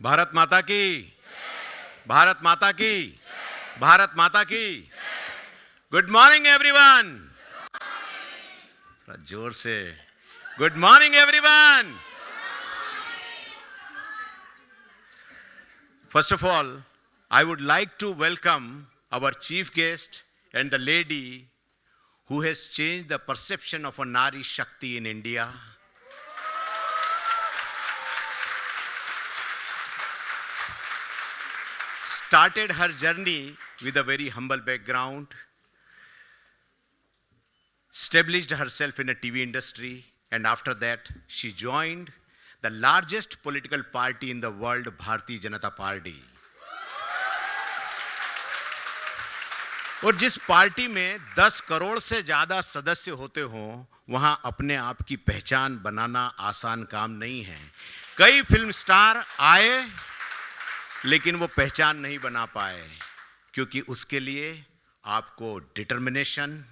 भारत माता की, भारत माता की, भारत माता की। Good morning everyone. थोड़ा जोर से good morning everyone. First of all, I would like to welcome our chief guest and the lady who has changed the perception of a Nari Shakti in India. Started her journey with a very humble background, established herself in a TV industry, and after that, she joined the largest political party in the world, Bharatiya Janata Party. और जिस party में 10 करोड़ से ज्यादा सदस्य होते हों, वहां अपने आप की पहचान बनाना आसान काम नहीं है। कई फिल्म स्टार आए, लेकिन वो पहचान नहीं बना पाए, क्योंकि उसके लिए आपको determination,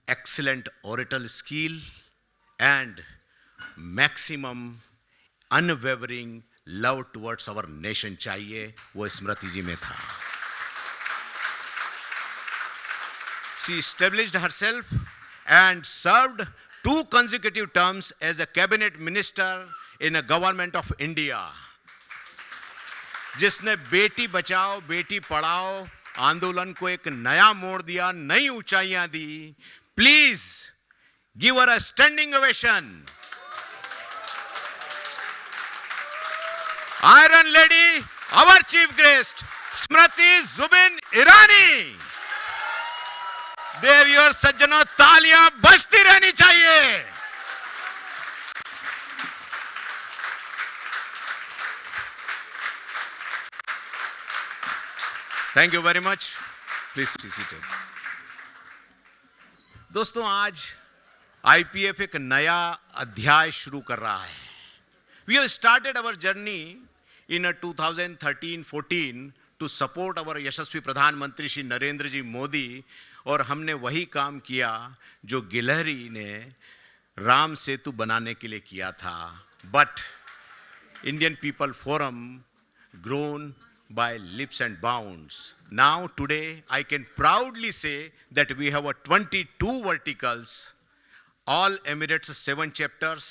excellent oral skill and maximum unwavering love towards our nation चाहिए। वो स्मृति जी में था। She established herself and served 2 consecutive terms as a cabinet minister in a government of India, जिसने बेटी बचाओ बेटी पढ़ाओ आंदोलन को एक नया मोड़ दिया, नई ऊंचाइयां दी। Please give her a standing ovation. Iron lady, our chief guest Smriti Zubin Irani. देवी और सज्जनों, तालियां बजती रहनी चाहिए। Thank you very much. Please be seated. दोस्तों, आज आईपीएफ एक नया अध्याय शुरू कर रहा है। We have started our journey in 2013-14 to support our यशस्वी प्रधानमंत्री श्री नरेंद्र जी मोदी, और हमने वही काम किया जो गिलहरी ने राम सेतु बनाने के लिए किया था। But Indian people forum grown by leaps and bounds. Now today I can proudly say that we have 22 verticals, all emirates 7 chapters,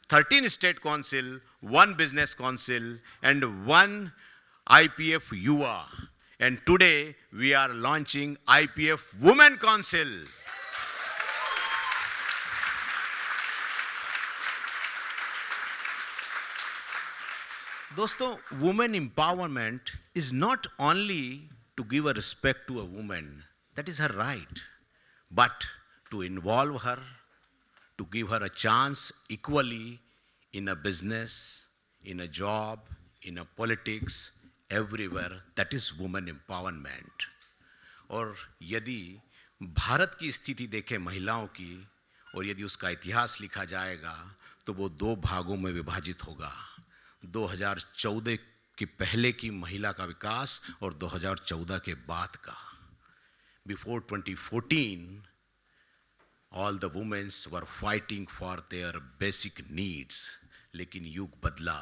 13 state council, 1 business council and 1 IPF UA. And today we are launching IPF Women Council. दोस्तों, women empowerment is not only to give a respect to a woman, that is her right, but to involve her, to give her a chance equally in a business, in a job, in a politics, everywhere. That is women empowerment. और यदि भारत की स्थिति देखें महिलाओं की, और यदि उसका इतिहास लिखा जाएगा, तो वो 2 भागों में विभाजित होगा। 2014 के पहले की महिला का विकास और 2014 के बाद का। Before 2014 all the women's were fighting for their basic needs, लेकिन युग बदला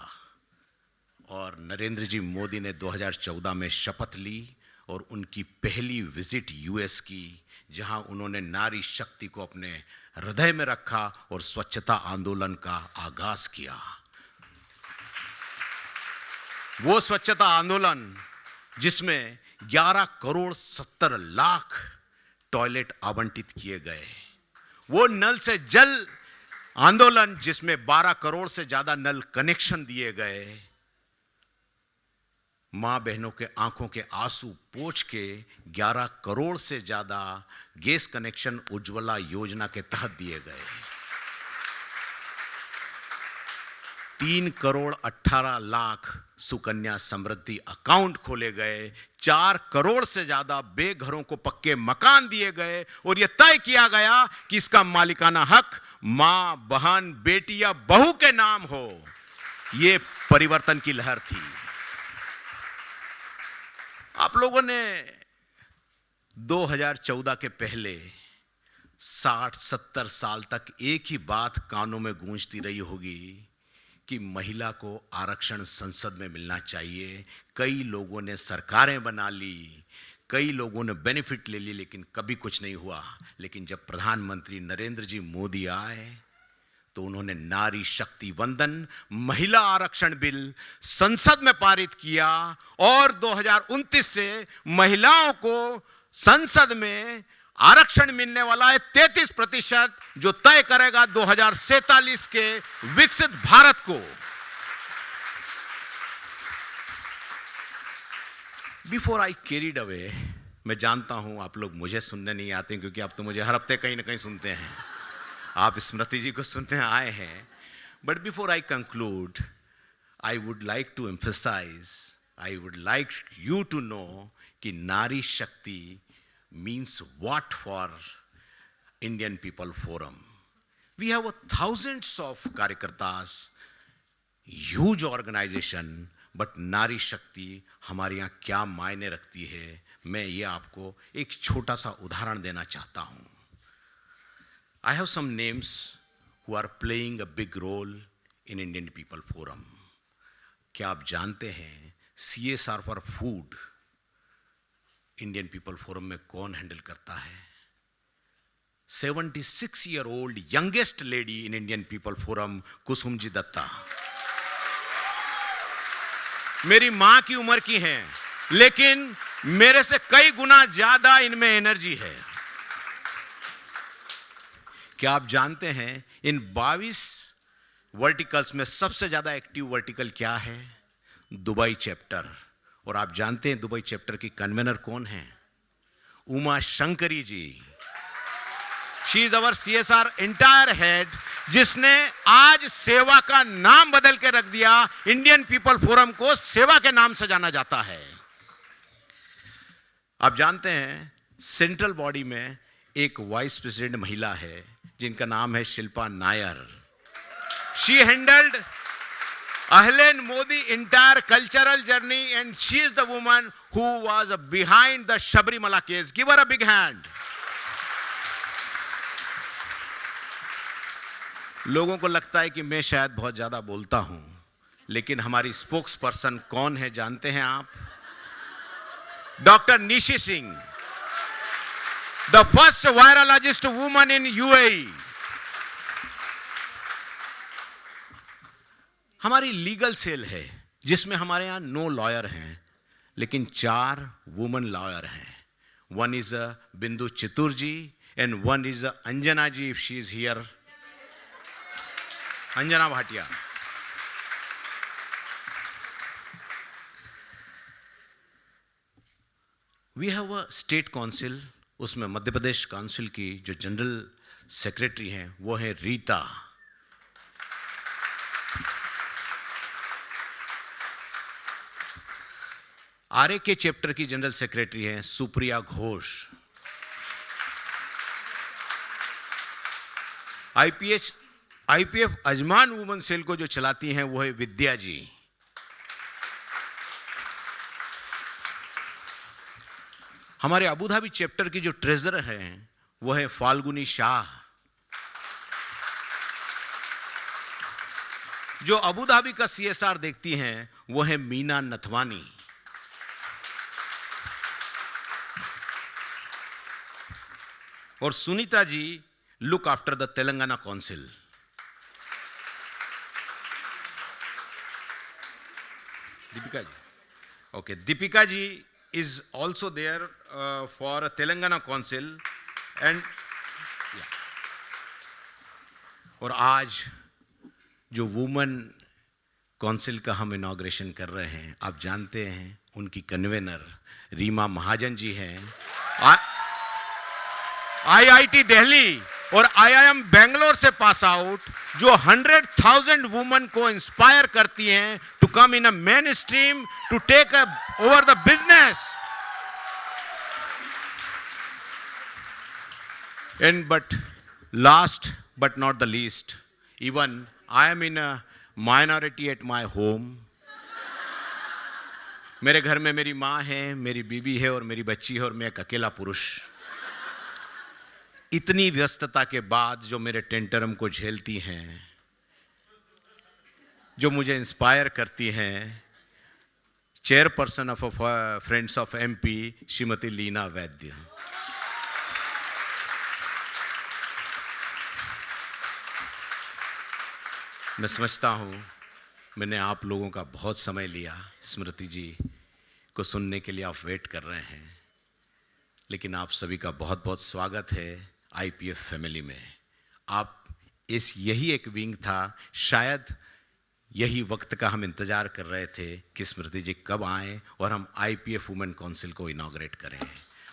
और नरेंद्र जी मोदी ने 2014 में शपथ ली और उनकी पहली विजिट यूएस की, जहां उन्होंने नारी शक्ति को अपने हृदय में रखा और स्वच्छता आंदोलन का आगाज किया। वो स्वच्छता आंदोलन जिसमें 11 करोड़ 70 लाख टॉयलेट आवंटित किए गए, वो नल से जल आंदोलन जिसमें 12 करोड़ से ज्यादा नल कनेक्शन दिए गए, मां बहनों के आंखों के आंसू पोंछ के 11 करोड़ से ज्यादा गैस कनेक्शन उज्ज्वला योजना के तहत दिए गए, 3 करोड़ 18 लाख सुकन्या समृद्धि अकाउंट खोले गए, 4 करोड़ से ज्यादा बेघरों को पक्के मकान दिए गए, और यह तय किया गया कि इसका मालिकाना हक मां, बहन, बेटी या बहू के नाम हो। यह परिवर्तन की लहर थी। आप लोगों ने 2014 के पहले 60-70 साल तक एक ही बात कानों में गूंजती रही होगी कि महिला को आरक्षण संसद में मिलना चाहिए। कई लोगों ने सरकारें बना ली, कई लोगों ने बेनिफिट ले ली, लेकिन कभी कुछ नहीं हुआ। लेकिन जब प्रधानमंत्री नरेंद्र जी मोदी आए तो उन्होंने नारी शक्ति वंदन महिला आरक्षण बिल संसद में पारित किया और 2029 से महिलाओं को संसद में आरक्षण मिलने वाला है 33%, जो तय करेगा 2047 के विकसित भारत को। बिफोर आई कैरीड अवे, मैं जानता हूं आप लोग मुझे सुनने नहीं आते क्योंकि आप तो मुझे हर हफ्ते कहीं ना कहीं सुनते हैं, आप स्मृति जी को सुनने आए हैं। But before I conclude, I would like to emphasise, I would like you to know कि नारी शक्ति means what for Indian People Forum. We have thousands of कार्यकर्तास, huge organization, but नारी शक्ति हमारे यहाँ क्या मायने रखती है, मैं ये आपको एक छोटा सा उदाहरण देना चाहता हूँ। I have some names who are playing a big role in Indian People Forum. क्या आप जानते हैं CSR for food Indian people forum में कौन हैंडल करता है? 76-year-old youngest lady in Indian people forum, Kusum ji Datta. मेरी मां की उम्र की हैं, लेकिन मेरे से कई गुना ज्यादा इनमें एनर्जी है। क्या आप जानते हैं इन 22 वर्टिकल्स में सबसे ज्यादा एक्टिव वर्टिकल क्या है? Dubai chapter. और आप जानते हैं दुबई चैप्टर की कन्वेनर कौन है? Uma Shankari ji. She is our CSR entire head, जिसने आज सेवा का नाम बदल के रख दिया। इंडियन पीपल फोरम को सेवा के नाम से जाना जाता है। आप जानते हैं सेंट्रल बॉडी में एक वाइस प्रेसिडेंट महिला है जिनका नाम है Shilpa Nair. She handled Ahlen Modi entire cultural journey, and she is the woman who was behind the Sabrimala case. Give her a big hand. लोगों को लगता है कि मैं शायद बहुत ज्यादा बोलता हूं, लेकिन हमारी स्पोक्स पर्सन कौन है जानते हैं आप? Doctor Nishi Singh, the first virologist woman in UAE. हमारी लीगल सेल है जिसमें हमारे यहाँ 9 लॉयर हैं, लेकिन 4 वुमेन लॉयर हैं। One is Bindu Chitur ji and one is Anjana ji, if she is here, Anjana Bhatia. We have a state council, उसमें मध्य प्रदेश काउंसिल की जो जनरल सेक्रेटरी हैं वो है रीता। आरए के चैप्टर की जनरल सेक्रेटरी हैं Supriya Ghosh. IPF Ajman women cell को जो चलाती हैं वो है विद्या जी। हमारे अबू धाबी चैप्टर की जो ट्रेजरर हैं वो है फाल्गुनी शाह। जो अबू धाबी का CSR देखती हैं वो है मीना नथवानी। और Sunita ji look after the Telangana council. Deepika ji, okay, Deepika ji is also there for Telangana council and और आज जो वुमेन काउंसिल का हम इनॉग्रेशन कर रहे हैं, आप जानते हैं उनकी कन्वेनर रीमा महाजन जी हैं। IIT दिल्ली और IIM बेंगलोर से पास आउट, जो 100,000 वुमेन को इंस्पायर करती हैं to come in a mainstream to take over the business. And but last but not the least, even I am in a minority at my home. मेरे घर में मेरी माँ है, मेरी बीवी है और मेरी बच्ची है और मैं एक अकेला पुरुष। इतनी व्यस्तता के बाद जो मेरे टेंटरम को झेलती हैं, जो मुझे इंस्पायर करती हैं, chairperson of friends of MP Shrimati Leena Vaidya. मैं समझता हूँ मैंने आप लोगों का बहुत समय लिया, स्मृति जी को सुनने के लिए आप वेट कर रहे हैं, लेकिन आप सभी का बहुत बहुत स्वागत है आईपीएफ फैमिली में। आप यही एक विंग था, शायद यही वक्त का हम इंतज़ार कर रहे थे कि स्मृति जी कब आएँ और हम आईपीएफ वुमेन काउंसिल को इनॉग्रेट करें।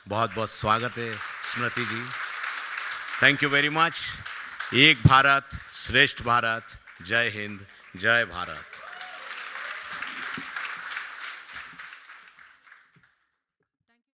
बहुत बहुत स्वागत है स्मृति जी, थैंक यू वेरी मच। एक भारत श्रेष्ठ भारत, जय हिंद, जय भारत।